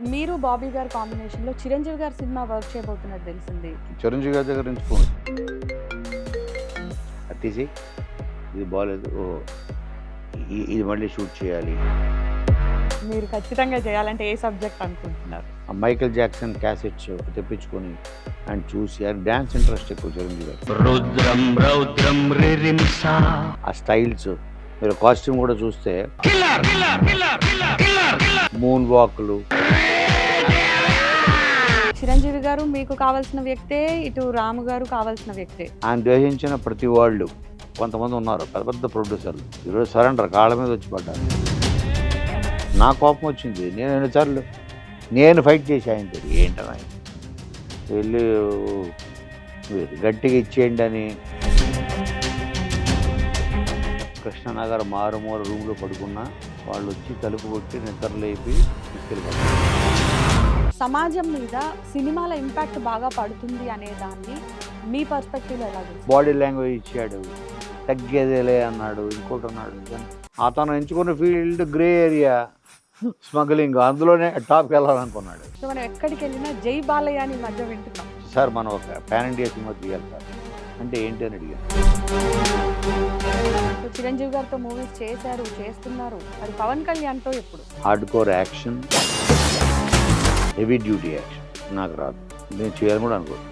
మీరు బాబీ గారి కాంబినేషన్‌లో చిరంజీవి గారి సినిమా వర్క్ చేయబోతున్నట్టు తెలిసింది. చిరంజీవి గారి దగ్గర నుంచి ఫోన్ తీసి ఇది బాగాలేదు, ఇది మళ్ళీ షూట్ చేయాలి. మీరు ఖచ్చితంగా చేయాలంటే ఏ సబ్జెక్ట్ అనుకుంటున్నారు? ఆ మైకేల్ జాక్సన్ క్యాసెట్స్ తెప్పించుకొని అండ్ చూసి ఆయన డ్యాన్స్ ఇంట్రెస్ట్ ఎక్కువ చిరంజీవి గారు. రుద్రం రౌద్రం రిరింసా ఆ స్టైల్స్ మీరు కాస్ట్యూమ్ కూడా చూస్తే మూన్ వాక్లు. చిరంజీవి గారు మీకు కావాల్సిన వ్యక్తే, ఇటు రాము గారు కావాల్సిన వ్యక్తే. ఆయన ద్వేషించిన ప్రతి వాళ్ళు కొంతమంది ఉన్నారు పెద్ద పెద్ద ప్రొడ్యూసర్లు ఈరోజు సరెండర్ కాళ్ళ మీద వచ్చి పడ్డారు. నా కోపం వచ్చింది. నేను ఎన్నిసార్లు ఫైట్ చేసి ఆయనతో ఏంటని ఆయన వెళ్ళి గట్టిగా ఇచ్చేయండి అని కృష్ణనగర్ మారుమూల రూమ్లో పడుకున్నా వాళ్ళు వచ్చి తలుపు కొట్టి నిద్రలేపి తీసుకెళ్ళిపోతారు. సమాజం మీద సినిమాల ఇంపాక్ట్ బాగా పడుతుంది అనే దాన్ని మీ పర్స్పెక్టివ్లో ఎలా చూస్తారు? బాడీ లాంగ్వేజ్ ఇచ్చాడు, తగ్గేదేలే అన్నాడు, ఇంకోటి అన్నాడు. అతను ఎంచుకున్న ఫీల్డ్ గ్రే ఏరియా, స్మగ్లింగ్, అందులోనే టాప్కి వెళ్ళాలనుకున్నాడు. సో మనం ఎక్కడికి వెళ్ళినా జై బాలయ్య అని మధ్య వింటున్నాం. సార్ మనం ఒక పాన్ ఇండియా సినిమా తీయాలి సార్ అంటే ఏంటి అని అడిగాను. సో చిరంజీవి గారితో మూవీస్ చేశారు, చేస్తున్నారు, అది పవన్ కళ్యాణ్తో ఎప్పుడు? Hard core action, heavy duty action నాకు రాదు, నేను చేయాలని కూడా అనుకోను.